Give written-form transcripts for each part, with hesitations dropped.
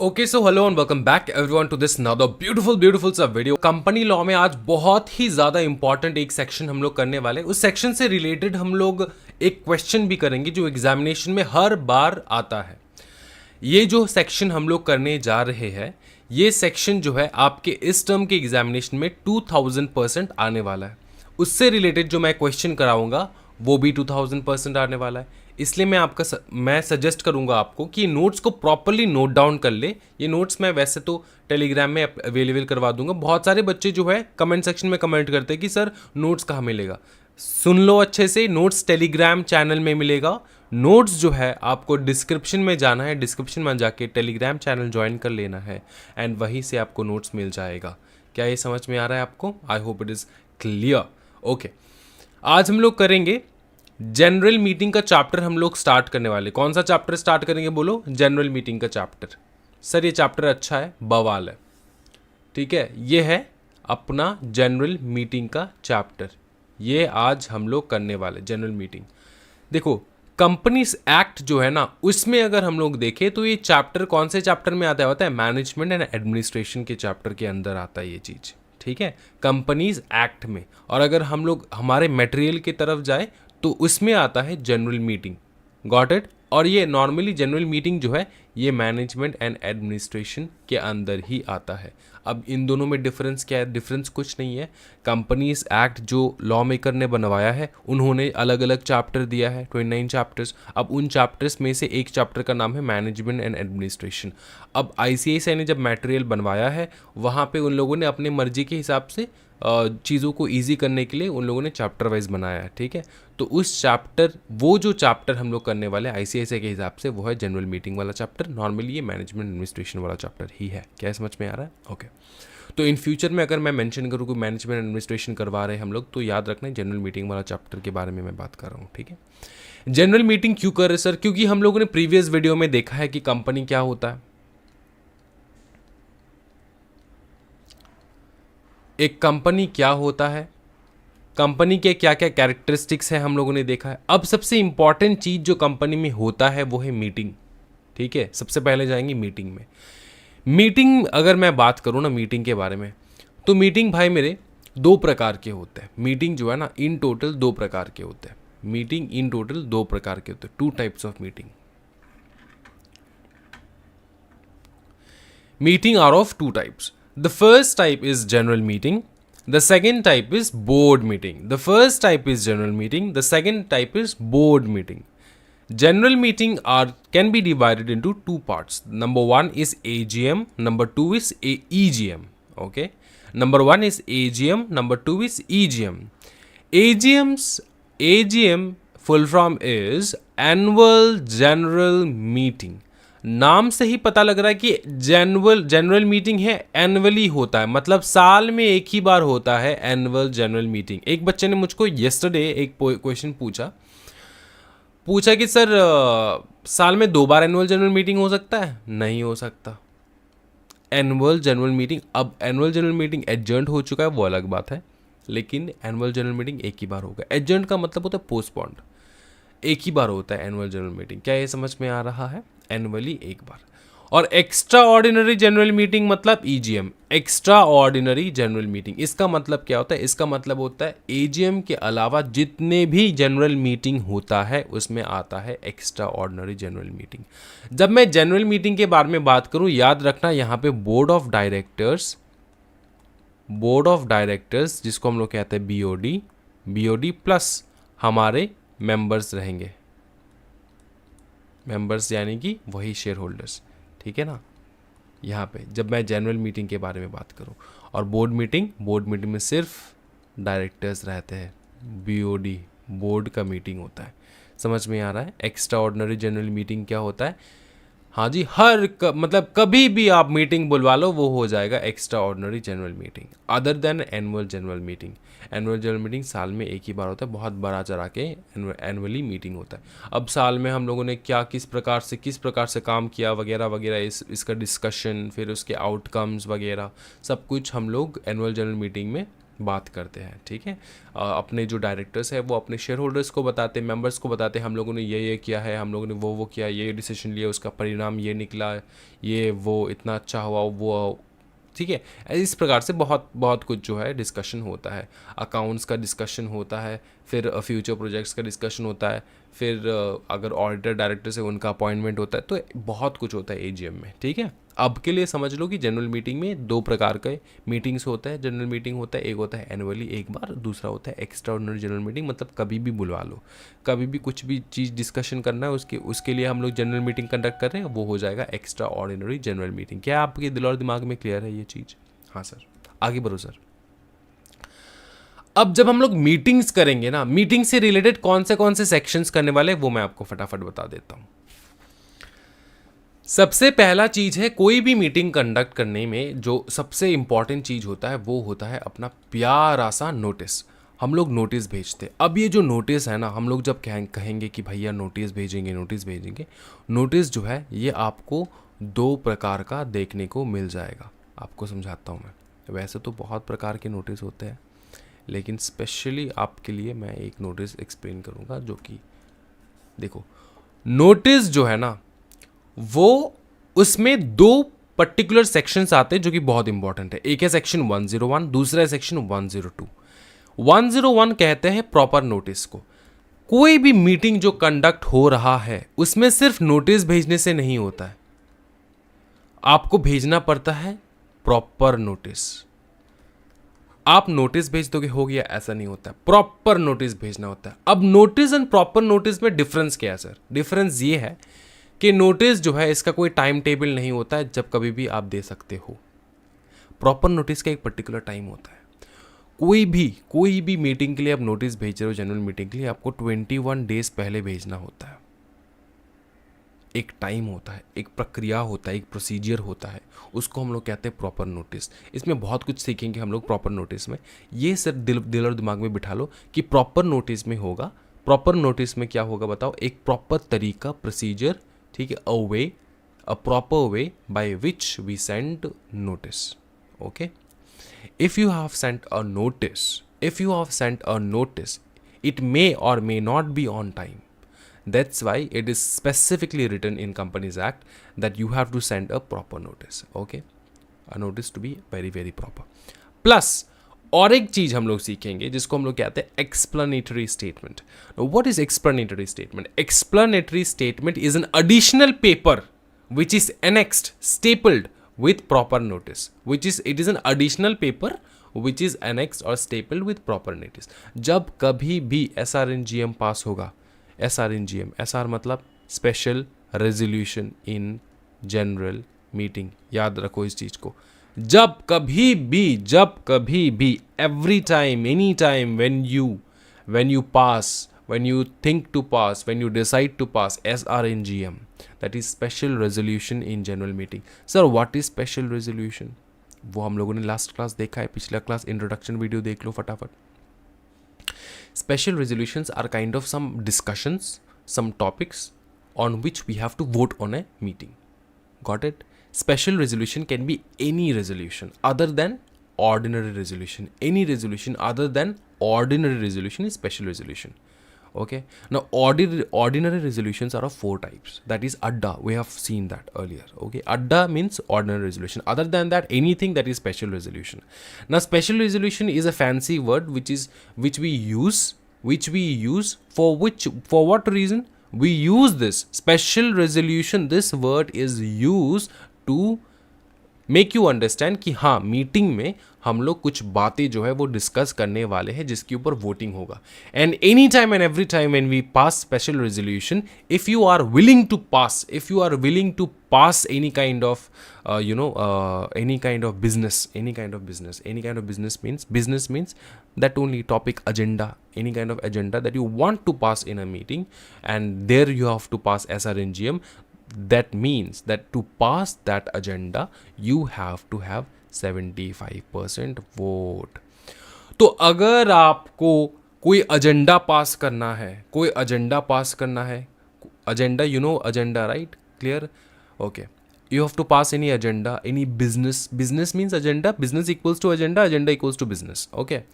Okay so hello and welcome back everyone to this another beautiful सा video. Company law में आज बहुत ही ज़्यादा इंपॉर्टेंट एक सेक्शन हम लोग करने वाले हैं। उस सेक्शन से रिलेटेड हम लोग एक क्वेश्चन भी करेंगे जो एग्जामिनेशन में हर बार आता है। ये जो सेक्शन हम लोग करने जा रहे हैं, ये सेक्शन जो है आपके इस टर्म के एग्जामिनेशन में 2000% आने वाला है। उससे रिलेटेड जो मैं क्वेश्चन कराऊंगा वो भी 2000% आने वाला है। इसलिए मैं सजेस्ट करूंगा आपको कि नोट्स को प्रॉपरली नोट डाउन कर ले। ये नोट्स मैं वैसे तो टेलीग्राम में अवेलेबल करवा दूंगा। बहुत सारे बच्चे जो है कमेंट सेक्शन में कमेंट करते हैं कि सर नोट्स कहाँ मिलेगा। सुन लो अच्छे से, नोट्स टेलीग्राम चैनल में मिलेगा। नोट्स जो है आपको डिस्क्रिप्शन में जाना है, डिस्क्रिप्शन में जाके टेलीग्राम चैनल ज्वाइन कर लेना है एंड वहीं से आपको नोट्स मिल जाएगा। क्या ये समझ में आ रहा है आपको? I hope it is clear. Okay, आज हम लोग करेंगे जनरल मीटिंग का चैप्टर। हम लोग स्टार्ट करने वाले। कौन सा चैप्टर स्टार्ट करेंगे बोलो? जनरल मीटिंग का चैप्टर। सर ये चैप्टर अच्छा है, बवाल है। ठीक है, ये है अपना जनरल मीटिंग का चैप्टर। ये आज हम लोग करने वाले जनरल मीटिंग। देखो, कंपनीज एक्ट जो है ना, उसमें अगर हम लोग देखें तो ये चैप्टर कौन से चैप्टर में आता है? होता है मैनेजमेंट एंड एडमिनिस्ट्रेशन के चैप्टर के अंदर आता है ये चीज़। ठीक है, कंपनीज एक्ट में। और अगर हम लोग हमारे मटेरियल की तरफ जाए तो उसमें आता है जनरल मीटिंग। Got it? और ये नॉर्मली जनरल मीटिंग जो है ये मैनेजमेंट एंड एडमिनिस्ट्रेशन के अंदर ही आता है। अब इन दोनों में डिफरेंस क्या है? डिफरेंस कुछ नहीं है। कंपनीज एक्ट जो लॉ मेकर ने बनवाया है, उन्होंने अलग अलग चैप्टर दिया है, 29 चैप्टर्स। अब उन चैप्टर्स में से एक चैप्टर का नाम है मैनेजमेंट एंड एडमिनिस्ट्रेशन। अब आईसीएसआई ने जब मटेरियल बनवाया है, वहाँ पे उन लोगों ने अपने मर्जी के हिसाब से चीज़ों को ईजी करने के लिए उन लोगों ने चैप्टर वाइज बनाया है। ठीक है, तो उस चैप्टर, वो जो चैप्टर हम लोग करने वाले आईसीआईसीआई के हिसाब से, वो है जनरल मीटिंग वाला चैप्टर। नॉर्मली ये मैनेजमेंट एडमिनिस्ट्रेशन वाला चैप्टर ही है। क्या समझ में आ रहा है? ओके, तो इन फ्यूचर में अगर मैं मेंशन करूँ कि मैनेजमेंट एडमिनिस्ट्रेशन करवा रहे हैं हम लोग, तो याद रखना जनरल मीटिंग वाला चैप्टर के बारे में मैं बात कर रहा हूँ। ठीक है, जनरल मीटिंग क्यों कर रहे सर? क्योंकि हम लोगों ने प्रीवियस वीडियो में देखा है कि कंपनी क्या होता है। एक कंपनी क्या होता है, कंपनी के क्या क्या कैरेक्टरिस्टिक्स है, हम लोगों ने देखा है। अब सबसे इंपॉर्टेंट चीज़ जो कंपनी में होता है वो है मीटिंग। ठीक है, सबसे पहले जाएंगे मीटिंग में। मीटिंग अगर मैं बात करूँ ना मीटिंग के बारे में, तो मीटिंग भाई मेरे दो प्रकार के होते हैं। मीटिंग जो है ना, इन टोटल दो प्रकार के होते हैं। मीटिंग इन टोटल दो प्रकार के होते हैं। 2 types of meeting. Meeting are of 2 types. The first type is general meeting. The second type is board meeting. The first type is general meeting. The second type is board meeting. General meeting can be divided into 2 parts. Number 1 is AGM. Number 2 is EGM. Okay. Number 1 is AGM. Number 2 is EGM. AGM full form is Annual General Meeting. नाम से ही पता लग रहा है कि general meeting है, annually होता है, मतलब साल में एक ही बार होता है एनुअल जनरल मीटिंग। एक बच्चे ने मुझको यस्टरडे एक क्वेश्चन पूछा कि सर साल में 2 बार एनुअल जनरल मीटिंग हो सकता है? नहीं हो सकता। एनुअल जनरल मीटिंग, अब एनुअल जनरल मीटिंग एडजर्न हो चुका है वो अलग बात है, लेकिन एनुअल जनरल मीटिंग एक ही बार होगा। एडजर्न का मतलब होता है पोस्टपोन्ड। एक ही बार होता है एनुअल जनरल मीटिंग। क्या ये समझ में आ रहा है? एनुअली एक बार। और एक्स्ट्रा ऑर्डिनरी जनरल मीटिंग मतलब EGM, extra ordinary general meeting. इसका मतलब क्या होता है? इसका मतलब होता है एजीएम के अलावा जितने भी जनरल मीटिंग होता है उसमें आता है एक्स्ट्रा ऑर्डिनरी जनरल मीटिंग। जब मैं जनरल मीटिंग के बारे में बात करूं, याद रखना यहाँ पे बोर्ड ऑफ डायरेक्टर्स जिसको हम लोग कहते हैं बीओडी प्लस हमारे मेंबर्स रहेंगे। मेंबर्स यानी कि वही शेयर होल्डर्स। ठीक है ना, यहाँ पे जब मैं जनरल मीटिंग के बारे में बात करूँ। और बोर्ड मीटिंग में सिर्फ डायरेक्टर्स रहते हैं। बीओडी बोर्ड का मीटिंग होता है। समझ में आ रहा है? एक्स्ट्रा ऑर्डिनरी जनरल मीटिंग क्या होता है? हाँ जी, मतलब कभी भी आप मीटिंग बुलवा लो वो हो जाएगा extra ordinary general meeting, other than annual general meeting. Annual general meeting साल में एक ही बार होता है, बहुत बड़ा चढ़ा के एनुअली मीटिंग होता है। अब साल में हम लोगों ने क्या किस प्रकार से काम किया वगैरह वगैरह, इसका डिस्कशन, फिर उसके आउटकम्स वगैरह सब कुछ हम लोग एनुअल जनरल मीटिंग में बात करते हैं, ठीक है। अपने जो डायरेक्टर्स है वो अपने शेयर होल्डर्स को बताते, मेंबर्स को बताते, हम लोगों ने ये किया है, हम लोगों ने वो किया, ये डिसीजन लिया, उसका परिणाम ये निकला, ये वो इतना अच्छा हुआ, वो, ठीक है। इस प्रकार से बहुत बहुत कुछ जो है डिस्कशन होता है। अकाउंट्स का डिस्कशन होता है, फिर फ्यूचर प्रोजेक्ट्स का डिस्कशन होता है, फिर अगर ऑडिटर डायरेक्टर से उनका अपॉइंटमेंट होता है, तो बहुत कुछ होता है एजीएम में, ठीक है। अब के लिए समझ लो कि जनरल मीटिंग में दो प्रकार के मीटिंग्स होता है। जनरल मीटिंग होता है, एक होता है एनुअली एक बार, दूसरा होता है एक्स्ट्रा ऑर्डिनरी जनरल मीटिंग, मतलब कभी भी बुलवा लो, कभी भी कुछ भी चीज़ डिस्कशन करना है उसके लिए हम लोग जनरल मीटिंग कंडक्ट कर रहे हैं, वो हो जाएगा एक्स्ट्रा ऑर्डिनरी जनरल मीटिंग। क्या आपके दिल और दिमाग में क्लियर है ये चीज़? हाँ सर, आगे बढ़ो सर। अब जब हम लोग मीटिंग्स करेंगे ना, मीटिंग से रिलेटेड कौन से सेक्शंस करने वाले हैं वो मैं आपको फटाफट बता देता हूं। सबसे पहला चीज है, कोई भी मीटिंग कंडक्ट करने में जो सबसे इंपॉर्टेंट चीज होता है वो होता है अपना प्यारा सा नोटिस। हम लोग नोटिस भेजते हैं। अब ये जो नोटिस है ना, हम लोग जब कहेंगे कि भैया नोटिस भेजेंगे, नोटिस जो है ये आपको दो प्रकार का देखने को मिल जाएगा। आपको समझाता हूँ मैं। वैसे तो बहुत प्रकार के नोटिस होते हैं, लेकिन स्पेशली आपके लिए मैं एक नोटिस एक्सप्लेन करूँगा, जो कि देखो, नोटिस जो है ना, वो उसमें दो पर्टिकुलर सेक्शंस आते हैं जो कि बहुत इंपॉर्टेंट है। एक है सेक्शन 101, दूसरा है सेक्शन 102। 101 कहते हैं प्रॉपर नोटिस को। कोई भी मीटिंग जो कंडक्ट हो रहा है उसमें सिर्फ नोटिस भेजने से नहीं होता है, आपको भेजना पड़ता है प्रॉपर नोटिस। आप नोटिस भेज दोगे हो गया, ऐसा नहीं होता है, प्रॉपर नोटिस भेजना होता है। अब नोटिस एंड प्रॉपर नोटिस में डिफरेंस क्या है सर? डिफरेंस ये है कि नोटिस जो है इसका कोई टाइम टेबल नहीं होता है, जब कभी भी आप दे सकते हो। प्रॉपर नोटिस का एक पर्टिकुलर टाइम होता है। कोई भी मीटिंग के लिए आप नोटिस भेज रहे हो, जनरल मीटिंग के लिए, आपको 21 डेज पहले भेजना होता है। एक टाइम होता है, एक प्रक्रिया होता है, एक प्रोसीजर होता है, उसको हम लोग कहते हैं प्रॉपर नोटिस। इसमें बहुत कुछ सीखेंगे हम लोग प्रॉपर नोटिस में। ये सर दिल और दिमाग में बिठा लो कि प्रॉपर नोटिस में होगा। प्रॉपर नोटिस में क्या होगा बताओ? एक प्रॉपर तरीका, प्रोसीजर, ठीक है, a proper way by which we send notice. Okay, if you have sent a notice, it may or may not be on time. That's why it is specifically written in Companies Act that you have to send a proper notice. Okay, a notice to be very very proper. Plus और एक चीज हम लोग सीखेंगे जिसको हम लोग कहते हैं explanatory statement. Now, what is explanatory statement? Explanatory statement is an additional paper which is annexed, stapled with proper notice. It is an additional paper which is annexed or stapled with proper notice. जब कभी भी SRNGM पास होगा, SR मतलब special resolution in general meeting, याद रखो इस चीज को। जब कभी भी every time, any time when you pass, when you think to pass, when you decide to pass SRNGM, that is special resolution in general meeting. Sir, what is special resolution? वो हम लोगों ने लास्ट क्लास देखा है, पिछला class introduction video देख लो फटाफट। Special resolutions are kind of some discussions, some topics on which we have to vote on a meeting. Got it? Special resolution can be any resolution other than ordinary resolution. Any resolution other than ordinary resolution is special resolution. Okay. Now, ordinary resolutions are of 4 types. That is adda. We have seen that earlier. Okay. Adda means ordinary resolution. Other than that, anything that is special resolution. Now, special resolution is a fancy word which we use for what reason? We use this special resolution. This word is used to make you understand कि हाँ, meeting में हम लोग कुछ बातें जो है वो डिस्कस करने वाले हैं जिसके ऊपर वोटिंग होगा। And any time and every time when we pass special resolution, if you are willing to pass any kind of business means that only topic, agenda, any kind of agenda that you want to pass in a meeting, and there you have to pass SRNGM. That means that to pass that agenda you have to have 75% vote. तो अगर आपको कोई agenda पास करना है, agenda, you know agenda, right? Clear? Okay. You have to pass any agenda, any business. Business means agenda. Business equals to agenda. Agenda equals to business. Okay.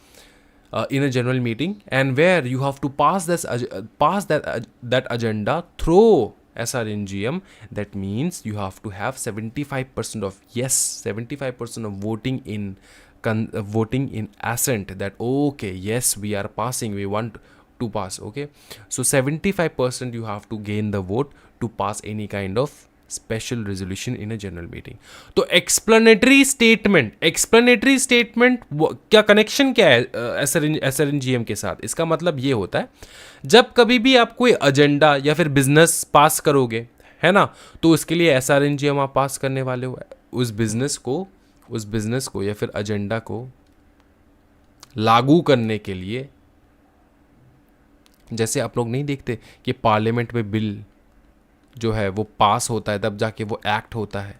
In a general meeting, and where you have to pass that agenda through SRNGM. That means you have to have 75% of yes, 75% of voting in assent, that okay, yes, we are passing, we want to pass. Okay, so 75% you have to gain the vote to pass any kind of special resolution in a general meeting. तो explanatory statement क्या connection क्या है SRNGM के साथ? इसका मतलब ये होता है, जब कभी भी आप कोई एजेंडा या फिर बिजनेस पास करोगे, है ना, तो उसके लिए SRNGM आप पास करने वाले हो. उस बिजनेस को या फिर एजेंडा को लागू करने के लिए, जैसे आप लोग नहीं देखते कि पार्लियामेंट में बिल जो है वो पास होता है, तब जाके वो एक्ट होता है.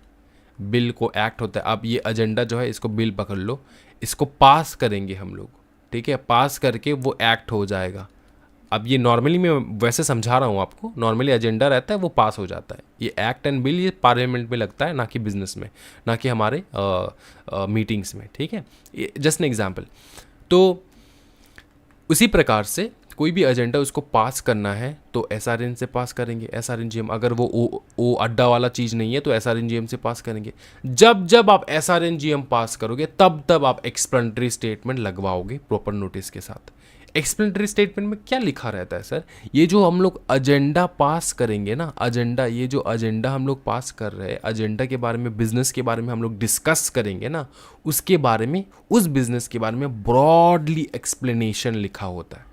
बिल को एक्ट होता है. अब ये एजेंडा जो है, इसको बिल पकड़ लो, इसको पास करेंगे हम लोग. ठीक है, पास करके वो एक्ट हो जाएगा. अब ये नॉर्मली मैं वैसे समझा रहा हूँ आपको, नॉर्मली एजेंडा रहता है वो पास हो जाता है. ये एक्ट एंड बिल ये पार्लियामेंट में लगता है, ना कि बिजनेस में, ना कि हमारे मीटिंग्स में. ठीक है, जस्ट एन एग्जाम्पल. तो उसी प्रकार से कोई भी एजेंडा उसको पास करना है तो SRN से पास करेंगे. SRNGM, अगर वो ओ अड्डा वाला चीज़ नहीं है तो SRNGM से पास करेंगे. जब आप SRNGM पास करोगे तब आप एक्सप्लेनेटरी स्टेटमेंट लगवाओगे प्रॉपर नोटिस के साथ. एक्सप्लेनेटरी स्टेटमेंट में क्या लिखा रहता है सर? ये जो हम लोग एजेंडा पास करेंगे ना, ये जो एजेंडा हम लोग पास कर रहे हैं, एजेंडा के बारे में, बिजनेस के बारे में हम लोग डिस्कस करेंगे ना, उसके बारे में, उस बिजनेस के बारे में ब्रॉडली एक्सप्लेनेशन लिखा होता है.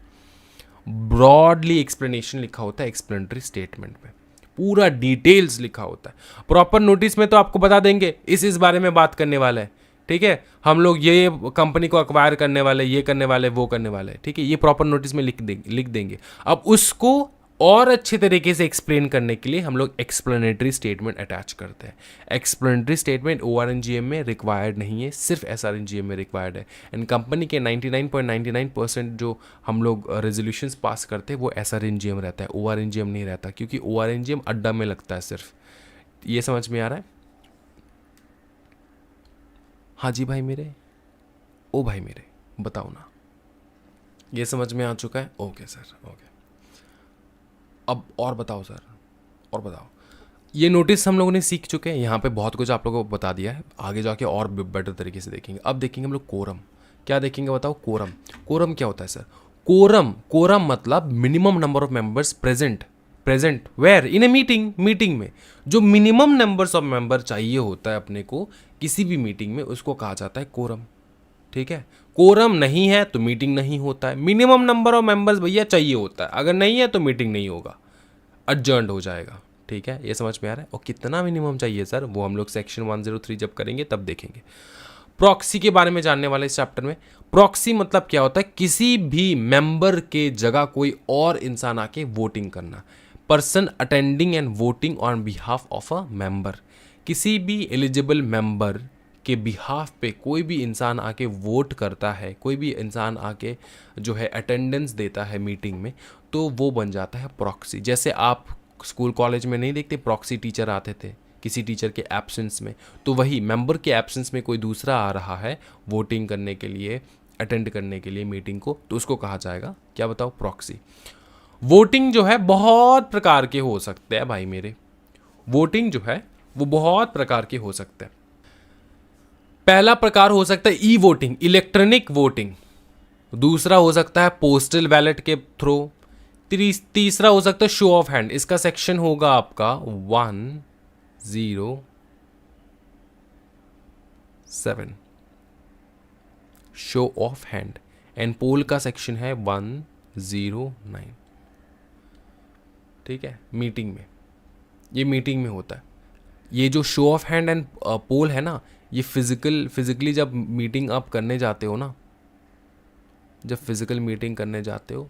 एक्सप्लेनेटरी स्टेटमेंट में पूरा डिटेल्स लिखा होता है. प्रॉपर नोटिस में तो आपको बता देंगे इस बारे में बात करने वाला है. ठीक है, हम लोग ये कंपनी को अक्वायर करने वाले, ये करने वाले, वो करने वाले. ठीक है, ये प्रॉपर नोटिस में लिख देंगे. अब उसको और अच्छे तरीके से एक्सप्लेन करने के लिए हम लोग एक्सप्लेनेटरी स्टेटमेंट अटैच करते हैं. एक्सप्लेनेटरी स्टेटमेंट ORNGM में रिक्वायर्ड नहीं है, सिर्फ SRNGM में रिक्वायर्ड है. एंड कंपनी के 99.99% जो हम लोग रेजोल्यूशंस पास करते हैं वो SRNGM रहता है, ORNGM नहीं रहता, क्योंकि ORNGM अड्डा में लगता है सिर्फ. ये समझ में आ रहा है? हाँ जी भाई मेरे, ओ भाई मेरे, बताओ ना, ये समझ में आ चुका है? Okay sir, okay. अब और बताओ सर, और बताओ. ये नोटिस हम लोगों ने सीख चुके हैं, यहाँ पे बहुत कुछ आप लोगों को बता दिया है. आगे जाके और बेटर तरीके से देखेंगे. अब देखेंगे हम लोग कोरम. क्या देखेंगे बताओ? कोरम क्या होता है सर? कोरम मतलब minimum number of members present where in a meeting में. जो मिनिमम नंबर्स ऑफ मेंबर चाहिए होता है अपने को किसी भी मीटिंग में, उसको कहा जाता है कोरम. ठीक है, कोरम नहीं है तो मीटिंग नहीं होता है. मिनिमम नंबर ऑफ मेंबर्स भैया चाहिए होता है, अगर नहीं है तो मीटिंग नहीं होगा, एडजर्न्ड हो जाएगा. ठीक है, ये समझ में आ रहा है? और कितना मिनिमम चाहिए सर, वो हम लोग सेक्शन 103 जब करेंगे तब देखेंगे. प्रॉक्सी के बारे में जानने वाले इस चैप्टर में. प्रॉक्सी मतलब क्या होता है? किसी भी मेंबर के जगह कोई और इंसान आके वोटिंग करना. Person attending and voting on behalf of a member. किसी भी एलिजिबल मेंबर के बिहाफ पे कोई भी इंसान आके वोट करता है, कोई भी इंसान आके जो है अटेंडेंस देता है मीटिंग में, तो वो बन जाता है प्रॉक्सी. जैसे आप स्कूल कॉलेज में नहीं देखते प्रॉक्सी टीचर आते थे किसी टीचर के एब्सेंस में, तो वही मेंबर के एब्सेंस में कोई दूसरा आ रहा है वोटिंग करने के लिए, अटेंड करने के लिए मीटिंग को, तो उसको कहा जाएगा क्या बताओ? प्रॉक्सी. वोटिंग जो है बहुत प्रकार के हो सकते हैं भाई मेरे. वोटिंग जो है वो बहुत प्रकार के हो सकते हैं. पहला प्रकार हो सकता है ई वोटिंग, इलेक्ट्रॉनिक वोटिंग. दूसरा हो सकता है पोस्टल बैलेट के थ्रू. तीसरा हो सकता है शो ऑफ हैंड. इसका सेक्शन होगा आपका 107, show off hand. And pole का सेक्शन है 109. ठीक है, मीटिंग में, ये मीटिंग में होता है. ये जो show off hand and pole है ना, ये फिजिकली जब मीटिंग आप करने जाते हो ना, जब फिजिकल मीटिंग करने जाते हो,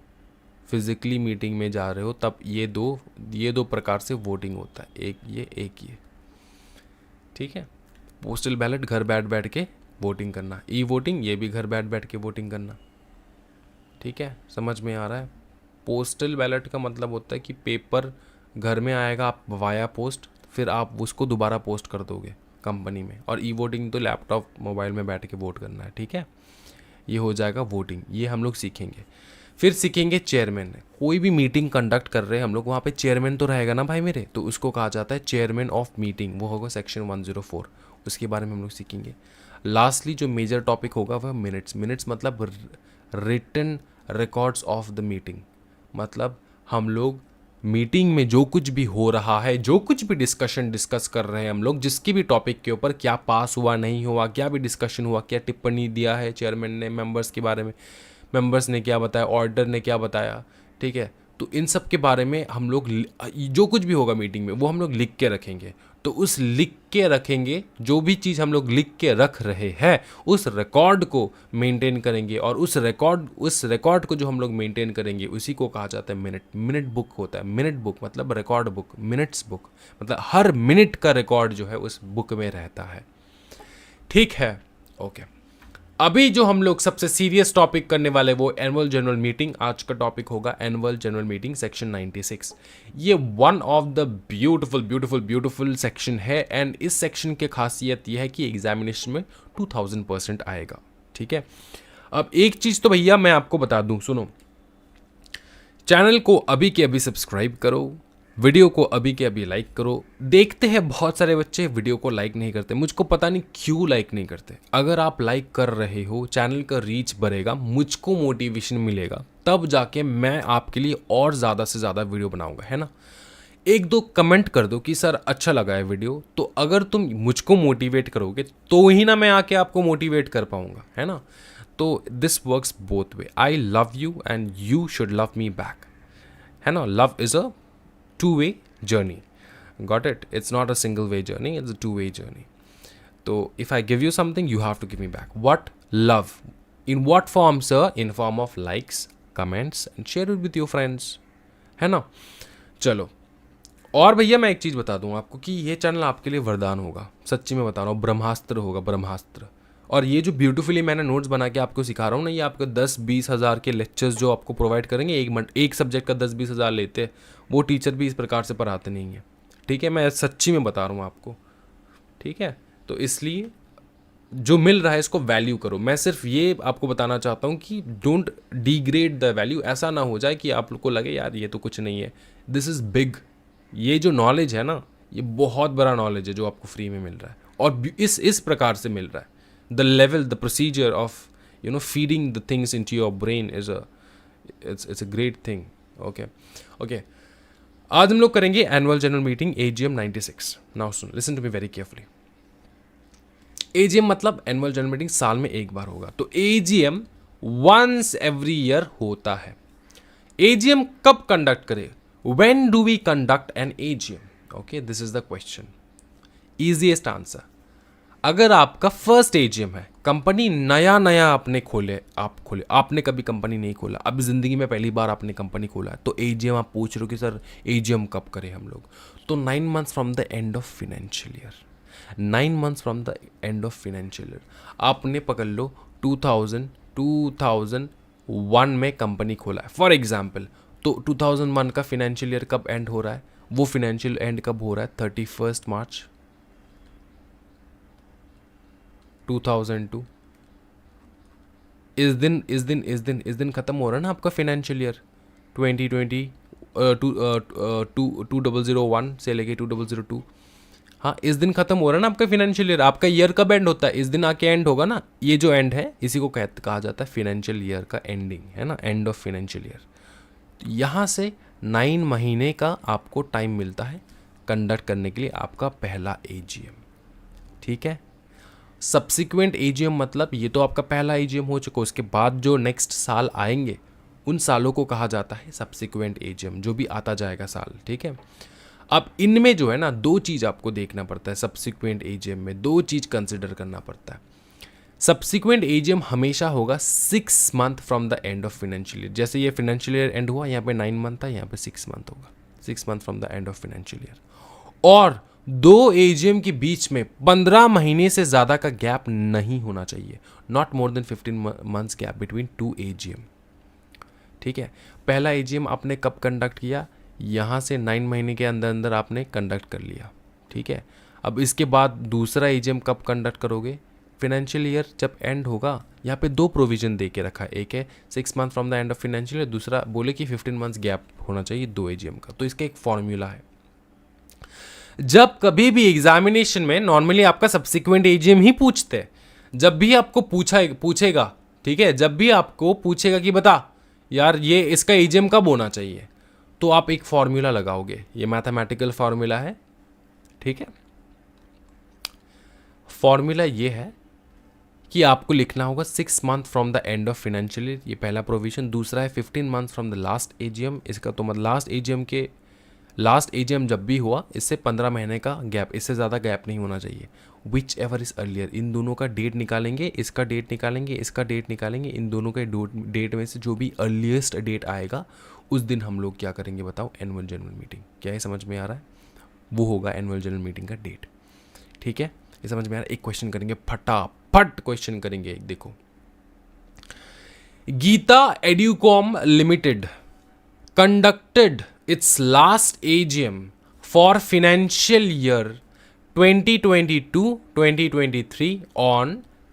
फिजिकली मीटिंग में जा रहे हो, तब ये दो प्रकार से वोटिंग होता है. एक ये. ठीक है, पोस्टल बैलेट घर बैठ के वोटिंग करना. ई वोटिंग ये भी घर बैठ के वोटिंग करना. ठीक है, समझ में आ रहा है? पोस्टल बैलेट का मतलब होता है कि पेपर घर में आएगा आप वाया पोस्ट, फिर आप उसको दोबारा पोस्ट कर दोगे कंपनी में। और ई वोटिंग तो लैपटॉप मोबाइल में बैठ के वोट करना है, ठीक है। ये हो जाएगा वोटिंग, ये हम लोग सीखेंगे। फिर सीखेंगे चेयरमैन। कोई भी मीटिंग कंडक्ट कर रहे हैं हम लोग, वहाँ पे चेयरमैन तो रहेगा ना भाई मेरे, तो उसको कहा जाता है चेयरमैन ऑफ मीटिंग, वो होगा सेक्शन 104, उसके बारे में हम लोग सीखेंगे। लास्टली जो मेजर टॉपिक होगा वह मिनट्स। मिनट्स मतलब written records of the meeting, मतलब हम लोग मीटिंग में जो कुछ भी हो रहा है, जो कुछ भी डिस्कस कर रहे हैं हम लोग, जिसकी भी टॉपिक के ऊपर, क्या पास हुआ नहीं हुआ, क्या भी डिस्कशन हुआ, क्या टिप्पणी दिया है चेयरमैन ने मेंबर्स के बारे में, मेंबर्स ने क्या बताया, ऑर्डर ने क्या बताया, ठीक है। तो इन सब के बारे में हम लोग जो कुछ भी होगा मीटिंग में वो हम लोग लिख के रखेंगे। तो उस लिख के रखेंगे, जो भी चीज़ हम लोग लिख के रख रहे हैं उस रिकॉर्ड को मेंटेन करेंगे, और उस रिकॉर्ड को जो हम लोग मेंटेन करेंगे उसी को कहा जाता है मिनट। मिनट बुक होता है, मिनट बुक मतलब रिकॉर्ड बुक, मिनट्स बुक मतलब हर मिनट का रिकॉर्ड जो है उस बुक में रहता है, ठीक है। ओके, अभी जो हम लोग सबसे सीरियस टॉपिक करने वाले वो एनुअल जनरल मीटिंग। आज का टॉपिक होगा एनुअल जनरल मीटिंग सेक्शन 96। ये one of the beautiful section है, एंड इस सेक्शन की खासियत ये है कि एग्जामिनेशन में 2000% आएगा, ठीक है। अब एक चीज़ तो भैया मैं आपको बता दूं, सुनो, चैनल को अभी के अभी सब्सक्राइब करो, वीडियो को अभी के अभी लाइक करो। देखते हैं बहुत सारे बच्चे वीडियो को लाइक नहीं करते, मुझको पता नहीं क्यों लाइक नहीं करते। अगर आप लाइक कर रहे हो, चैनल का रीच बढ़ेगा, मुझको मोटिवेशन मिलेगा, तब जाके मैं आपके लिए और ज़्यादा से ज़्यादा वीडियो बनाऊंगा, है ना। एक दो कमेंट कर दो कि सर अच्छा लगा है वीडियो, तो अगर तुम मुझको मोटिवेट करोगे तो ही ना मैं आके आपको मोटिवेट कर पाऊंगा, है ना। तो this works both way, I love you and you should love me back, है ना। Love is a two-way journey, got it? It's not a single way journey, it's a two-way journey. So if I give you something, you have to give me back. What? Love. In what form, sir? In form of likes, comments and share it with your friends, है ना। चलो, और भैया मैं एक चीज़ बता दूं आपको कि ये चैनल आपके लिए वरदान होगा, सच्ची में बता रहा हूँ, ब्रह्मास्त्र होगा, ब्रह्मास्त्र। और ये जो ब्यूटीफुली मैंने नोट्स बना के आपको सिखा रहा हूँ ना, ये आपको 10-20 हज़ार के लेक्चर्स जो आपको प्रोवाइड करेंगे, एक सब्जेक्ट का 10-20 हज़ार लेते हैं, वो टीचर भी इस प्रकार से पढ़ाते नहीं हैं, ठीक है। मैं सच्ची में बता रहा हूँ आपको, ठीक है। तो इसलिए जो मिल रहा है इसको वैल्यू करो। मैं सिर्फ ये आपको बताना चाहता हूँ कि डोंट डिग्रेड द वैल्यू, ऐसा ना हो जाए कि आप लोग को लगे यार ये तो कुछ नहीं है। दिस इज़ बिग, ये जो नॉलेज है ना, ये बहुत बड़ा नॉलेज है जो आपको फ्री में मिल रहा है, और इस प्रकार से मिल रहा है। The level, the procedure of feeding the things into your brain is it's a great thing. Okay. आज हम लोग करेंगे annual general meeting AGM 96। Now सुन, listen to me very carefully. AGM मतलब एनुअल जनरल मीटिंग साल में एक बार होगा, तो AGM once every year होता है। AGM कब कंडक्ट करे? When do we conduct an AGM? Okay, this is the question. Easiest answer. अगर आपका फर्स्ट AGM है, कंपनी नया आपने आपने कभी कंपनी नहीं खोला, अब ज़िंदगी में पहली बार आपने कंपनी खोला है, तो AGM आप पूछ रहे हो कि सर AGM कब करें हम लोग, तो 9 months from the end of financial year, 9 months from the end of financial year. आपने पकड़ लो 2001 में कंपनी खोला है फॉर एग्जाम्पल, तो 2001 का फिनेंशियल ईयर कब एंड हो रहा है? वो फिनेंशियल एंड कब हो रहा है? 31 मार्च 2002। इस दिन खत्म हो रहा है ना आपका फाइनेंशियल ईयर 2020 2001 से लेके 2002। हाँ, इस दिन खत्म हो रहा है ना आपका फाइनेंशियल ईयर। आपका ईयर कब एंड होता है? इस दिन आके एंड होगा ना। ये जो एंड है इसी को कहा जाता है फाइनेंशियल ईयर का एंडिंग, है ना, एंड ऑफ फाइनेंशियल ईयर। यहाँ से 9 महीने का आपको टाइम मिलता है कंडक्ट करने के लिए आपका पहला AGM, ठीक है। सब्सिक्वेंट AGM मतलब ये तो आपका पहला AGM हो चुका, उसके बाद जो नेक्स्ट साल आएंगे उन सालों को कहा जाता है सब्सिक्वेंट AGM, जो भी आता जाएगा साल, ठीक है। अब इनमें जो है ना 2 चीज़ आपको देखना पड़ता है। सब्सिक्वेंट AGM में 2 चीज़ कंसिडर करना पड़ता है। सब्सिक्वेंट AGM हमेशा होगा 6 month from the end of financial year. जैसे ये फाइनेंशियल ईयर एंड हुआ, यहाँ पे 9 month था, यहाँ पे 6 month होगा, 6 month from the end of financial year. और 2 AGM के बीच में 15 महीने से ज़्यादा का गैप नहीं होना चाहिए, not more than 15 months gap between 2 AGM, ठीक है। पहला AGM आपने कब कंडक्ट किया? यहाँ से 9 महीने के अंदर अंदर आपने कंडक्ट कर लिया, ठीक है। अब इसके बाद दूसरा एजीएम कब कंडक्ट करोगे? फाइनेंशियल ईयर जब एंड होगा। यहाँ पे 2 प्रोविजन दे के रखा है, एक है 6 month from the end of financial year, दूसरा बोले कि 15 मंथ्स गैप होना चाहिए 2 एजीएम का। तो इसका एक फॉर्मूला है। जब कभी भी एग्जामिनेशन में नॉर्मली आपका सब्सिक्वेंट एजीएम ही पूछते हैं। जब भी आपको पूछेगा, ठीक है, जब भी आपको पूछेगा कि बता यार ये इसका एजीएम कब होना चाहिए, तो आप एक फॉर्मूला लगाओगे। ये मैथमेटिकल फॉर्मूला है, ठीक है। फॉर्मूला ये है कि आपको लिखना होगा 6 month from the end of financial year, ये पहला प्रोविजन। दूसरा है 15 month from the last AGM. इसका तो मतलब लास्ट एजीएम जब भी हुआ इससे 15 महीने का गैप, इससे ज़्यादा गैप नहीं होना चाहिए। विच एवर इज अर्लियर, इन दोनों का डेट निकालेंगे, इसका डेट निकालेंगे, इसका डेट निकालेंगे। इन दोनों के डेट में से जो भी अर्लीस्ट डेट आएगा उस दिन हम लोग क्या करेंगे बताओ? Annual general meeting. क्या ये समझ में आ रहा है? वो होगा एनुअल जनरल मीटिंग का डेट, ठीक है। ये समझ में आ रहा है? एक क्वेश्चन करेंगे, फटाफट क्वेश्चन करेंगे एक। देखो, Gita Educom limited conducted its last AGM for financial year 2022-2023 on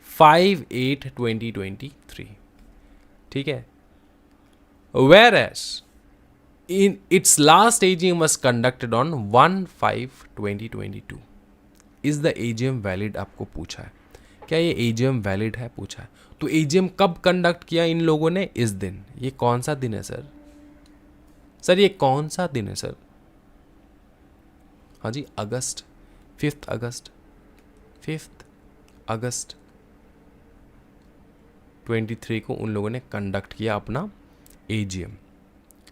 5/8/2023, ठीक है। Whereas in its last AGM was conducted on 1/5/2022. Is the AGM valid? आपको पूछा है। क्या ये AGM वैलिड है? पूछा है। तो AGM कब कंडक्ट किया इन लोगों ने? इस दिन। ये कौन सा दिन है सर? सर ये कौन सा दिन है सर? हाँ जी, अगस्त, 5 अगस्त 23 को उन लोगों ने कंडक्ट किया अपना एजीएम,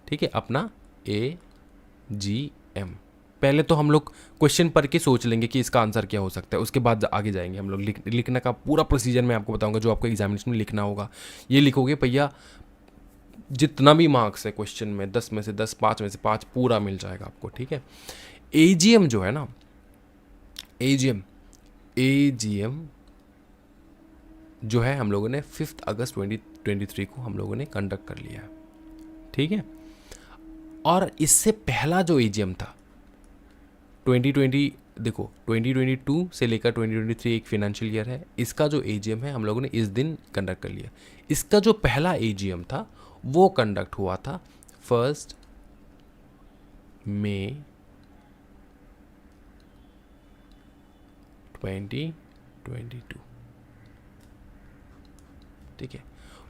ठीक है, अपना एजीएम। पहले तो हम लोग क्वेश्चन पढ़ के सोच लेंगे कि इसका आंसर क्या हो सकता है, उसके बाद आगे जाएंगे हम लोग। लिखने का पूरा प्रोसीजर मैं आपको बताऊंगा जो आपको एग्जामिनेशन में लिखना होगा। ये लिखोगे भैया, जितना भी मार्क्स है क्वेश्चन में, 10 में से 10, 5 में से 5 पूरा मिल जाएगा आपको, ठीक है। एजीएम जो है ना, एजीएम जो है हम लोगों ने 5 अगस्त 2023 को हम लोगों ने कंडक्ट कर लिया है, ठीक है। और इससे पहला जो एजीएम था 2020, देखो 2022 से लेकर 2023 एक फाइनेंशियल ईयर है, इसका जो एजीएम है हम लोगों ने इस दिन कंडक्ट कर लिया। इसका जो पहला एजीएम था वो कंडक्ट हुआ था 1 मई 2022, ठीक है।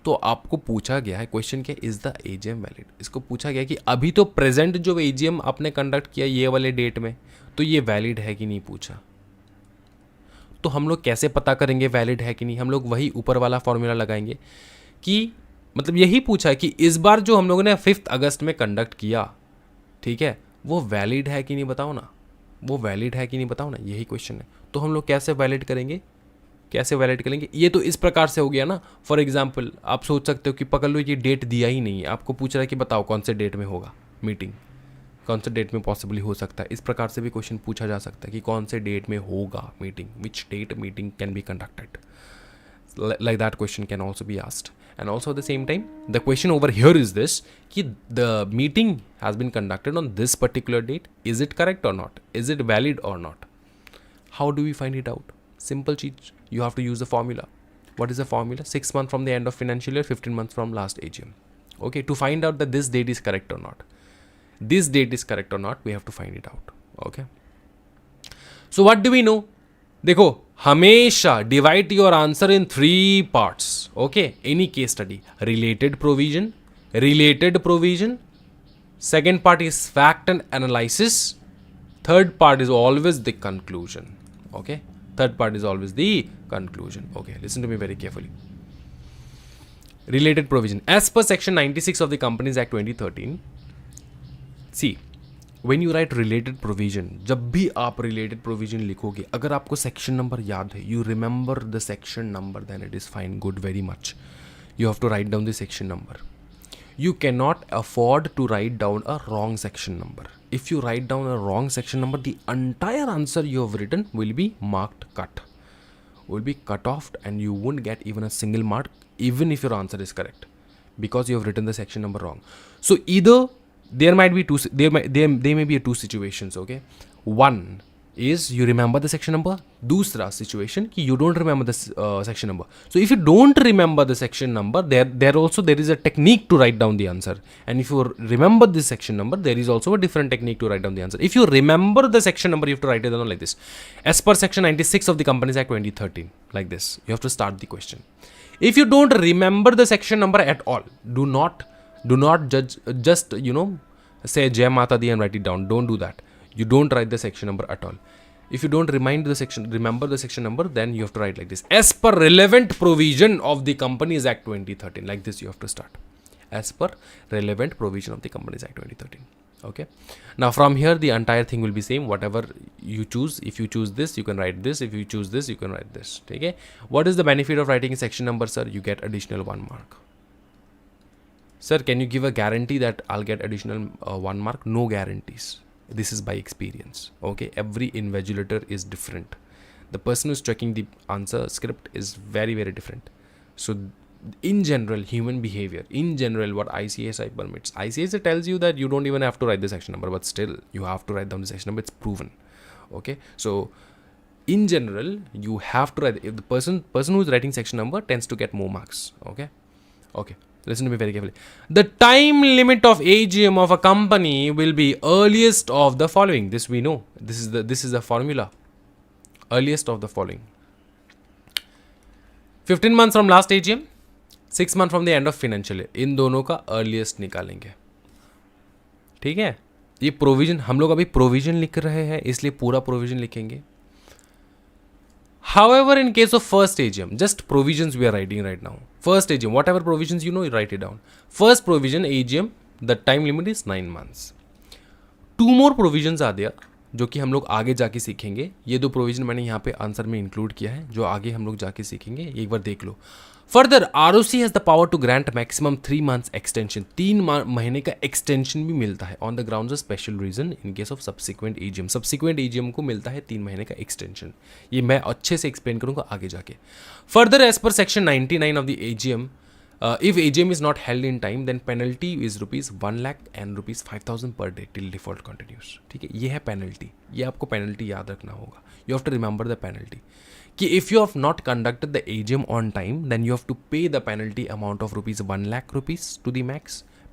तो आपको पूछा गया है, क्वेश्चन क्या, इज द एजीएम वैलिड? इसको पूछा गया कि अभी तो प्रेजेंट जो एजीएम आपने कंडक्ट किया ये वाले डेट में, तो ये वैलिड है कि नहीं पूछा। तो हम लोग कैसे पता करेंगे वैलिड है कि नहीं? हम लोग वही ऊपर वाला फॉर्मूला लगाएंगे कि मतलब यही पूछा है कि इस बार जो हम लोगों ने 5 अगस्त में कंडक्ट किया, ठीक है, वो वैलिड है कि नहीं बताओ ना, वो वैलिड है कि नहीं बताओ ना, यही क्वेश्चन है। तो हम लोग कैसे वैलिड करेंगे, कैसे वैलिड करेंगे? ये तो इस प्रकार से हो गया ना। फॉर एग्जाम्पल आप सोच सकते हो कि पकड़ लो ये डेट दिया ही नहीं है, आपको पूछ रहा है कि बताओ कौन से डेट में होगा मीटिंग, कौन से डेट में पॉसिबली हो सकता है। इस प्रकार से भी क्वेश्चन पूछा जा सकता है कि कौन से डेट में होगा meeting, which date meeting can be conducted, like that question can also be asked. And also at the same time, the question over here is this, कि the meeting has been conducted on this particular date, is it correct or not, is it valid or not? How do we find it out? Simple cheat, you have to use the formula. What is the formula? 6 months from the end of financial year, 15 months from last AGM. Okay, to find out that this date is correct or not, this date is correct or not, we have to find it out. Okay, so what do we know? देखो, हमेशा divide your answer in 3 parts, okay. Any case study, related provision, second part is fact and analysis, third part is always the conclusion, okay. Third part is always the conclusion, okay. Listen to me very carefully. Related provision, as per section 96 of the Companies Act 2013, see when you write related provision, जब भी आप related provision लिखोगे, अगर आपको section number याद है, you remember the section number, then it is fine, good, very much. You have to write down the section number. You cannot afford to write down a wrong section number. If you write down a wrong section number, the entire answer you have written will be marked cut, will be cut off, and you won't get even a single mark, even if your answer is correct, because you have written the section number wrong. So either there may be two situations, okay. One, is you remember the section number. दूसरा situation कि you don't remember the section number. So if you don't remember the section number, there is a technique to write down the answer. And if you remember this section number, there is also a different technique to write down the answer. If you remember the section number, you have to write it down like this. As per section 96 of the Companies Act 2013, like this. You have to start the question. If you don't remember the section number at all, do not just say Jai Mata Di and write it down. Don't do that. You don't write the section number at all. If you don't remember the section number, then you have to write like this. As per relevant provision of the Companies Act 2013. Like this you have to start. As per relevant provision of the Companies Act 2013. Okay. Now from here the entire thing will be same. Whatever you choose. If you choose this, you can write this. If you choose this, you can write this. Okay. What is the benefit of writing section number, sir? You get additional 1 mark. Sir, can you give a guarantee that I'll get additional 1 mark? No guarantees. This is by experience. Okay, every invigilator is different. The person who's checking the answer script is very, very different. So in general, human behavior, in general, what ICSI permits, ICSI tells you that you don't even have to write the section number, but still you have to write down the section number. It's proven. Okay, so in general, you have to write. If the person who's writing section number tends to get more marks. Okay. Listen to me very carefully. The time limit of AGM of a company will be earliest of the following. This we know. This is the formula. Earliest of the following. 15 months from last AGM, 6 months from the end of financial year. इन दोनों का earliest निकालेंगे. ठीक है? ये provision, हम लोग अभी provision लिख रहे हैं, इसलिए पूरा प्रोविजन लिखेंगे. However, in case of first AGM, just provisions we are writing right now. First AGM, whatever provisions you know, you write it down. First provision AGM, the time limit is 9 months. 2 more provisions are there, जो कि हम लोग आगे जाके सीखेंगे. ये 2 provision मैंने यहाँ पे आंसर में इंक्लूड किया है, जो आगे हम लोग जाके सीखेंगे. एक बार देख लो. Further ROC has the power to grant maximum 3 months extension. 3 महीने का एक्सटेंशन भी मिलता है on the grounds of special reason in case of subsequent AGM. Subsequent AGM को मिलता है 3 महीने का एक्सटेंशन. ये मैं अच्छे से एक्सप्लेन करूंगा आगे जाके. Further as per section 99 of the AGM, if AGM is not held in time, then penalty is ₹1 lakh and ₹5,000 per day till default continues. ठीक है, ये है पेनल्टी. ये आपको पेनल्टी याद रखना होगा. You have to remember the penalty. कि if you have not conducted the AGM on time, then you have to pay the penalty amount of ₹1 lakh to the max.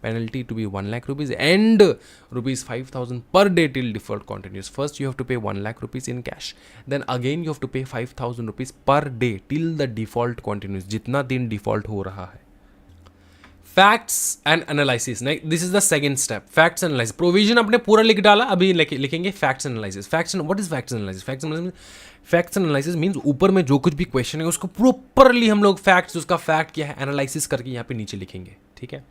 Penalty to be ₹1 lakh and ₹5,000 per day till default continues. First you have to pay ₹1 lakh in cash. Then again you have to pay ₹5,000 per day till the default continues. जितना दिन default हो रहा है. Facts and analysis. This is the second step. Facts analysis. Provision अपने पूरा लिख डाला, अभी लिखेंगे facts analysis. What is facts analysis? Facts analysis means ऊपर में जो कुछ भी क्वेश्चन है उसको प्रॉपरली हम लोग फैक्ट्स, उसका फैक्ट क्या है, एनालिसिस करके यहाँ पे नीचे लिखेंगे. ठीक है,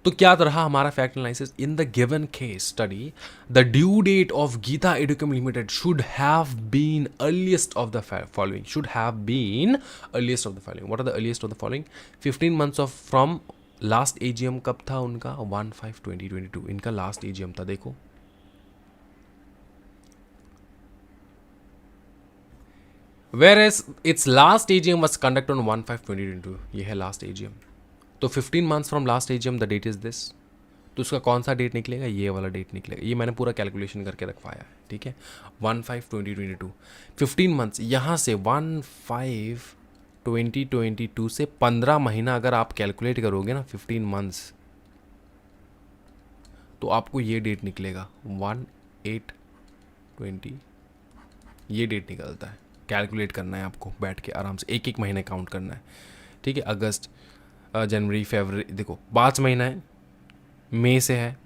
तो क्या रहा हमारा fact analysis? In the given case study the due date of Geeta Educom limited should have been earliest of the following. Should have been earliest of the following. What are the earliest of the following? 15 months of from last AGM कब था उनका? 1/5/2022. इनका last AGM था. देखो, whereas its last AGM was conducted on 1/5/2022. ये है last AGM. तो 15 months from last AGM the date is this. तो उसका कौन सा डेट निकलेगा? ये वाला डेट निकलेगा. ये मैंने पूरा कैलकुलेशन करके रखवाया है. ठीक है, 1/5/2022. 15 months यहाँ से 1/5/2022 से 15 महीना अगर आप कैलकुलेट करोगे ना, 15 months, तो आपको ये डेट निकलेगा 1/8/20. ये डेट निकलता है. कैलकुलेट करना है आपको बैठ के आराम से, एक एक महीने काउंट करना है. ठीक है, अगस्त, जनवरी, फरवरी, देखो 5 महीना है. मई से है,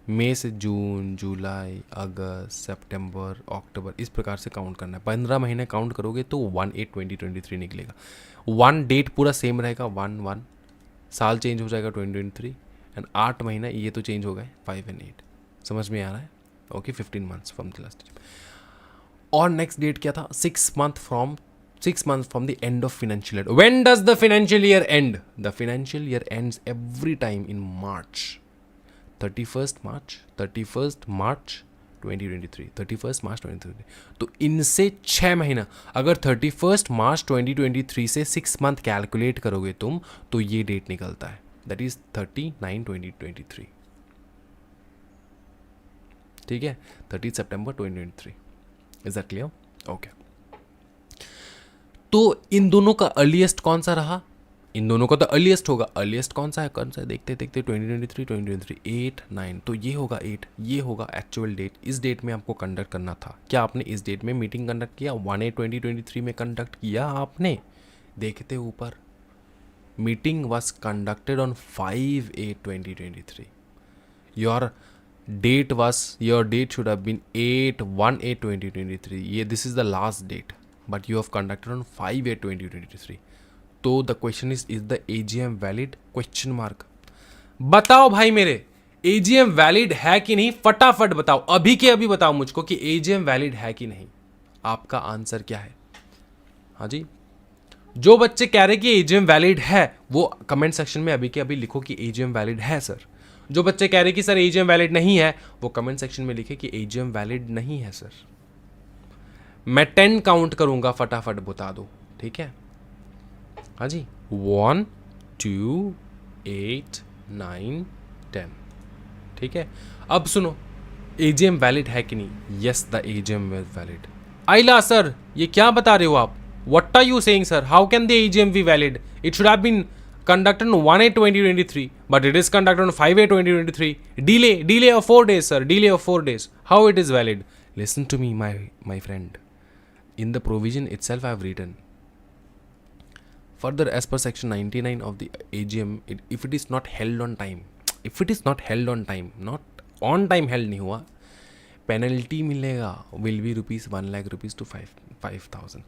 मई से जून, जुलाई, अगस्त, सितंबर, अक्टूबर, इस प्रकार से काउंट करना है. 15 महीने काउंट करोगे तो 1/8/2023 निकलेगा. 1 डेट पूरा सेम रहेगा, 1/1. साल चेंज हो जाएगा 2023. एंड 8 महीना ये तो चेंज हो गए 5 and 8. समझ में आ रहा है? Okay, 15 months from the last. और नेक्स्ट डेट क्या था? 6 months from the end of financial year. When does the financial year end? The financial year ends every time in March. 31st March 2023. 31st March 2023. तो इनसे 6 महीना, अगर 31st March 2023 से 6 month calculate करोगे तुम, तो ये डेट निकलता है. That is 30/9/2023. ठीक है, 30 September 2023. Is that clear? Okay, तो इन दोनों का अर्लीस्ट कौन सा रहा? इन दोनों का तो अर्लीस्ट होगा। अर्लीस्ट कौन सा है? देखते देखते 2023 2023 8 9, तो ये होगा 8, ये होगा एक्चुअल डेट। इस डेट में आपको कंडक्ट करना था। क्या आपने इस डेट में मीटिंग कंडक्ट किया? 1/8/2023 में कंडक्ट किया आपने? देखते ऊपर, meeting was conducted on 5/8/2023। Your date should have been 8/1/8/2023। ये this is the last date, but you have conducted on 5/8/2023। तो the question is the AGM valid? Question mark. बताओ भाई मेरे, एजीएम वैलिड है कि नहीं? फटाफट बताओ, अभी के अभी बताओ मुझको कि एजीएम वैलिड है कि नहीं। आपका आंसर क्या है? हाँ जी, जो बच्चे कह रहे कि एजीएम वैलिड है वो कमेंट सेक्शन में अभी के अभी लिखो कि एजीएम वैलिड है सर। जो बच्चे कह रहे कि सर एजीएम वैलिड नहीं है वो कमेंट सेक्शन में लिखे कि एजीएम वैलिड नहीं है सर। मैं 10 काउंट करूंगा, फटाफट बता दो, ठीक है? हाँ जी, 1 2 8 9 10, ठीक है? अब सुनो, एजीएम वैलिड है कि नहीं? Yes, the AGM is valid. आइला सर, ये क्या बता रहे हो आप? What are you saying sir? How can the AGM be valid? It should have been conducted on 1/8/2023, but it is conducted on 5/8/2023. Delay of 4 days, sir. Delay of 4 days. How it is valid? Listen to me, my friend. In the provision itself, I have written. Further, as per section 99 of the AGM, if it is not held on time, not on time held नहीं हुआ, penalty मिलेगा, will be ₹1,00,000 to 5,000.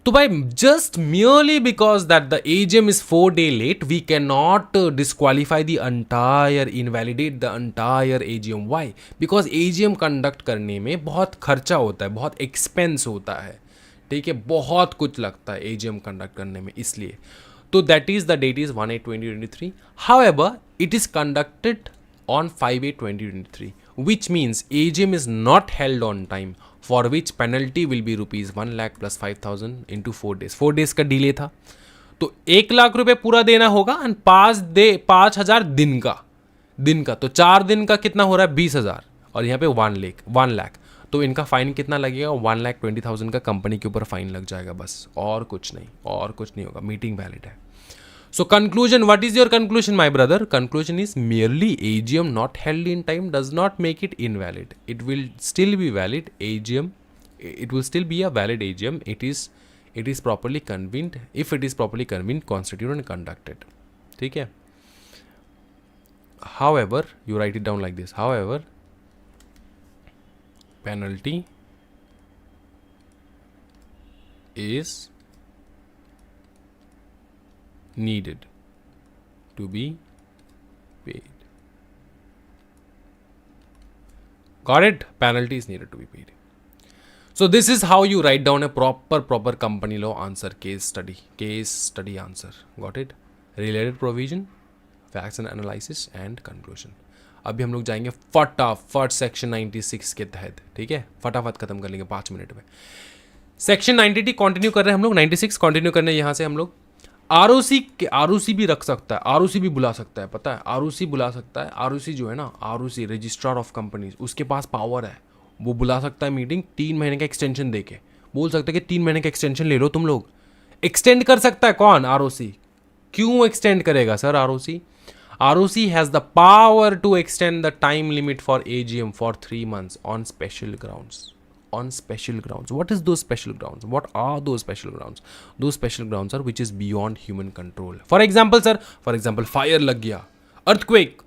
तो भाई, just merely because that the AGM is 4 day late, we cannot disqualify the entire, invalidate the entire AGM. Why? Because AGM conduct करने में बहुत खर्चा होता है, बहुत एक्सपेंस होता है, ठीक है? बहुत कुछ लगता है AGM कंडक्ट करने में, इसलिए तो that is the date is 1/8/2023. However, it is conducted on 5/8/2023, which means AGM is not held on time, for which penalty will be ₹1,00,000 plus 5,000 into 4 days. 4 days का डिले था, तो 1,00,000 रुपये पूरा देना होगा एंड 5,000 दिन का तो 4 दिन का कितना हो रहा है? 20,000, और यहाँ पे 1,00,000, तो इनका फाइन कितना लगेगा? 1,20,000 का कंपनी के ऊपर फाइन लग जाएगा, बस, और कुछ नहीं होगा। मीटिंग वैलिड है। So conclusion, what is your conclusion, my brother? Conclusion is merely AGM not held in time does not make it invalid. It will still be valid AGM. It will still be a valid AGM. It is properly convened. If it is properly convened, constituted and conducted. ठीक है? However, you write it down like this. However, penalty is needed to be paid. Got it? Penalty is needed to be paid. So this is how you write down a proper company law answer, case study answer. Got it? Related provision, facts and analysis and conclusion. अभी हम लोग जाएंगे फटाफट section 96 के तहत, ठीक है? फटाफट खत्म कर लेंगे 5 मिनट में। सेक्शन 90 कंटिन्यू कर रहे हैं हम लोग, 96 कंटिन्यू करने यहाँ से हम लोग। आरओसी भी रख सकता है, आरओसी भी बुला सकता है, पता है? आरओसी बुला सकता है। आरओसी जो है ना, आरओसी रजिस्ट्रार ऑफ कंपनीज, उसके पास पावर है, वो बुला सकता है मीटिंग 3 महीने का एक्सटेंशन देके, बोल सकता है कि 3 महीने का एक्सटेंशन ले लो तुम लोग। एक्सटेंड कर सकता है कौन? आरओसी। क्यों एक्सटेंड करेगा sir ROC? ROC has the power to extend the time limit for AGM for 3 months on special grounds. On special grounds. What is those special grounds? What are those special grounds? Those special grounds are which is beyond human control. For example, sir, fire लग गया, earthquake,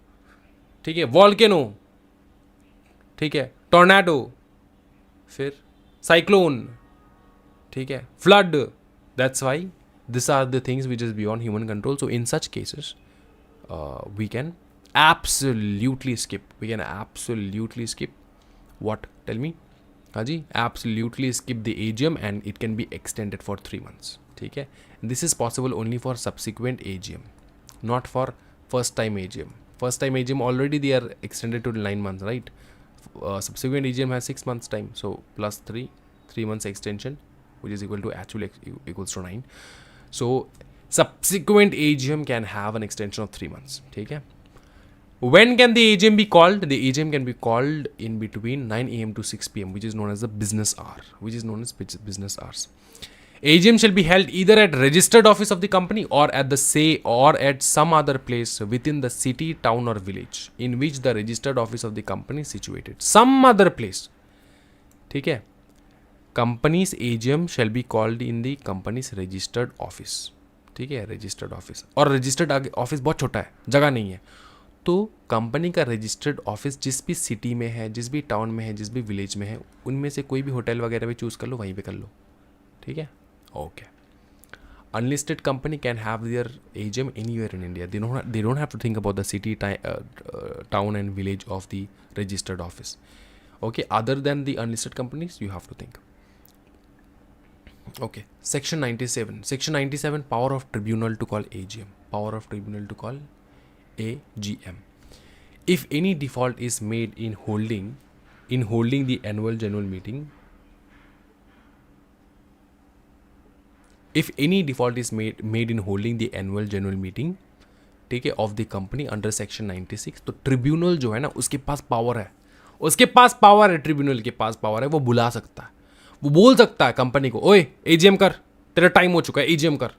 ठीक है, volcano, ठीक है, tornado, फिर cyclone, ठीक है, flood. That's why these are the things which is beyond human control. So in such cases, we can absolutely skip. What? Tell me. हाँ जी, absolutely skip the AGM and it can be extended for 3 months. ठीक है? This is possible only for subsequent AGM, not for first time AGM. First time AGM already they are extended to 9 months, right? Subsequent AGM has 6 months time, so plus 3 months extension, which is equal to actually equals to 9. So subsequent AGM can have an extension of 3 months. ठीक है? When can the AGM be called? The AGM can be called in between 9 a.m. to 6 p.m., which is known as the business hour, which is known as business hours. AGM shall be held either at registered office of the company or at the say or at some other place within the city, town or village in which the registered office of the company is situated. Some other place. ठीक है. Company's AGM shall be called in the company's registered office. ठीक है, registered office. और registered office बहुत छोटा है, जगह नहीं है, तो कंपनी का रजिस्टर्ड ऑफिस जिस भी सिटी में है, जिस भी टाउन में है, जिस भी विलेज में है, उनमें से कोई भी होटल वगैरह भी चूज़ कर लो, वहीं पे कर लो. ठीक है, okay. Unlisted company can have their AGM anywhere in India. They don't have to think about the city, town and village of the registered office. Okay, other than the unlisted companies you have to think. Okay, section 97. Section 97, power of tribunal to call AGM. Power of tribunal to call AGM. If any default is made in holding the annual general meeting, if any default is made in holding the annual general meeting, ठीक है, of the company under section 96, तो tribunal जो है ना, उसके पास power है. Tribunal के पास power है, वो बुला सकता है, वो बोल सकता है कंपनी को, ओए एजीएम कर, तेरा टाइम हो चुका है, एजीएम कर.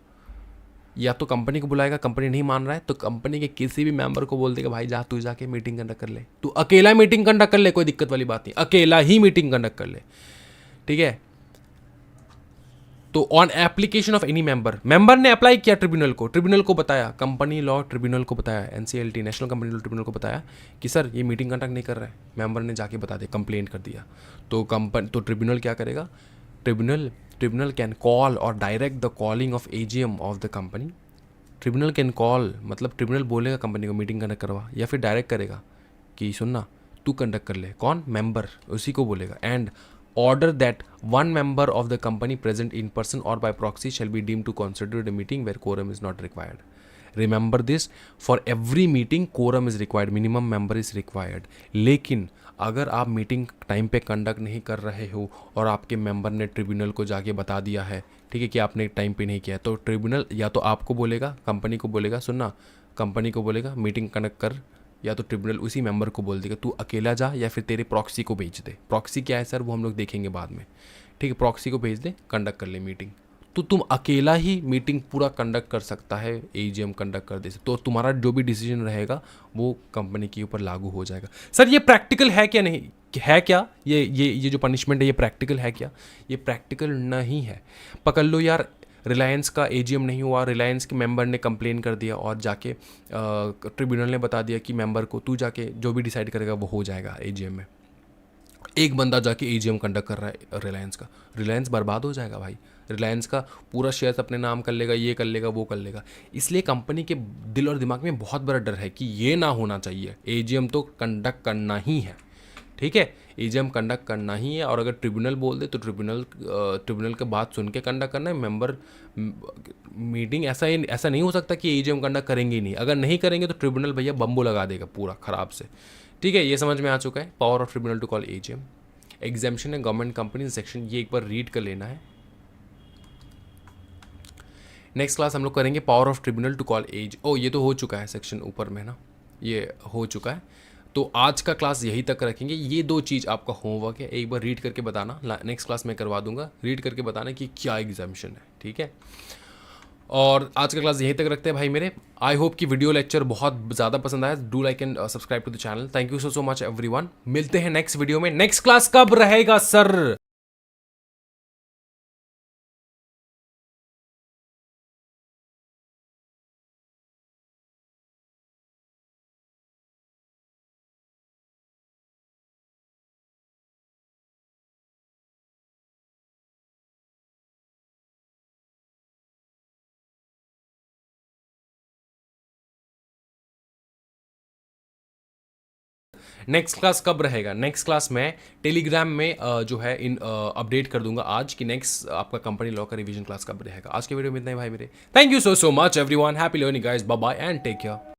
या तो कंपनी को बुलाएगा, कंपनी नहीं मान रहा है तो कंपनी के किसी भी मेंबर को बोल देगा, भाई जा तू जाके मीटिंग कंडक्ट कर ले, तू अकेला मीटिंग कंडक्ट कर ले, कोई दिक्कत वाली बात नहीं, अकेला ही मीटिंग कंडक्ट कर ले. ठीक है, तो on application of any member ने अप्लाई किया ट्रिब्यूनल को बताया, कंपनी लॉ ट्रिब्यूनल को बताया, NCLT national company law tribunal को बताया कि सर ये मीटिंग कंडक्ट नहीं कर रहा है. मेंबर ने जाके बता दिया, कंप्लेंट कर दिया, तो ट्रिब्यूनल क्या करेगा? ट्रिब्यूनल कैन कॉल और direct the calling of AGM of the company. Tribunal can call मतलब ट्रिब्यूनल बोलेगा कंपनी को मीटिंग कंडक्ट करवा, या फिर डायरेक्ट करेगा कि सुनना तू कंडक्ट कर ले. कौन? मेंबर, उसी को बोलेगा. And order that one member of the company present in person or by proxy shall be deemed to consider a meeting where quorum is not required. Remember this, for every meeting quorum is required, minimum member is required. लेकिन अगर आप meeting time पे conduct नहीं कर रहे हो और आपके मेंबर ने ट्रिब्यूनल को जाके बता दिया है, ठीक है, कि आपने टाइम पे नहीं किया, तो ट्रिब्यूनल या तो आपको बोलेगा, कंपनी को बोलेगा, सुनना, कंपनी को बोलेगा मीटिंग कंडक्ट कर, या तो ट्रिब्यूनल उसी मेंबर को बोल देगा तू अकेला जा, या फिर तेरे प्रॉक्सी को भेज दे. प्रॉक्सी क्या है सर, वो हम लोग देखेंगे बाद में. ठीक है, प्रॉक्सी को भेज दे, कंडक्ट कर ले मीटिंग. तो तुम अकेला ही मीटिंग पूरा कंडक्ट कर सकता है, एजीएम कंडक्ट कर दे, तो तुम्हारा जो भी डिसीजन रहेगा वो कंपनी के ऊपर लागू हो जाएगा. सर ये प्रैक्टिकल है क्या? नहीं है क्या? ये जो पनिशमेंट है ये प्रैक्टिकल है क्या? ये प्रैक्टिकल नहीं है. पकड़ लो यार, रिलायंस का एजीएम नहीं हुआ, रिलायंस के मेंबर ने कंप्लेन कर दिया और जाके ट्रिब्यूनल ने बता दिया कि मेंबर को तू जाके जो भी डिसाइड करेगा वो हो जाएगा एजीएम में. एक बंदा जाके एजीएम कंडक्ट कर रहा है रिलायंस का, रिलायंस बर्बाद हो जाएगा भाई. रिलायंस का पूरा शेयर अपने नाम कर लेगा, ये कर लेगा, वो कर लेगा. इसलिए कंपनी के दिल और दिमाग में बहुत बड़ा डर है कि ये ना होना चाहिए. एजीएम तो कंडक्ट करना ही है, ठीक है, एजीएम कंडक्ट करना ही है. और अगर ट्रिब्यूनल बोल दे तो ट्रिब्यूनल के बात सुन के कंडक्ट करना है. मेंबर मीटिंग ऐसा नहीं हो सकता कि एजीएम कंडक्ट करेंगे ही नहीं. अगर नहीं करेंगे तो ट्रिब्यूनल भैया बम्बू लगा देगा पूरा ख़राब से. ठीक है, ये समझ में आ चुका है, power of tribunal to call AGM. Exemption है गवर्नमेंट कंपनी सेक्शन, ये एक बार रीड कर लेना है. नेक्स्ट क्लास हम लोग करेंगे power of tribunal to call age. ये तो हो चुका है सेक्शन ऊपर में ना, ये हो चुका है. तो आज का क्लास यहीं तक रखेंगे. ये दो चीज़ आपका होमवर्क है, एक बार रीड करके बताना. नेक्स्ट क्लास में करवा दूंगा, रीड करके बताना कि क्या एग्जाम्शन है. ठीक है, और आज का क्लास यहीं तक रखते हैं भाई मेरे. आई होप कि वीडियो लेक्चर बहुत ज़्यादा पसंद आया. Do like and subscribe to the channel. Thank you so much everyone. मिलते हैं नेक्स्ट वीडियो में. नेक्स्ट क्लास कब रहेगा सर? नेक्स्ट क्लास कब रहेगा? नेक्स्ट क्लास मैं टेलीग्राम में जो है इन अपडेट कर दूंगा आज कि नेक्स्ट आपका कंपनी लॉ का रिवीजन क्लास कब रहेगा. आज के वीडियो में इतना ही भाई मेरे. Thank you so much everyone. Happy learning guys. Bye bye and take care.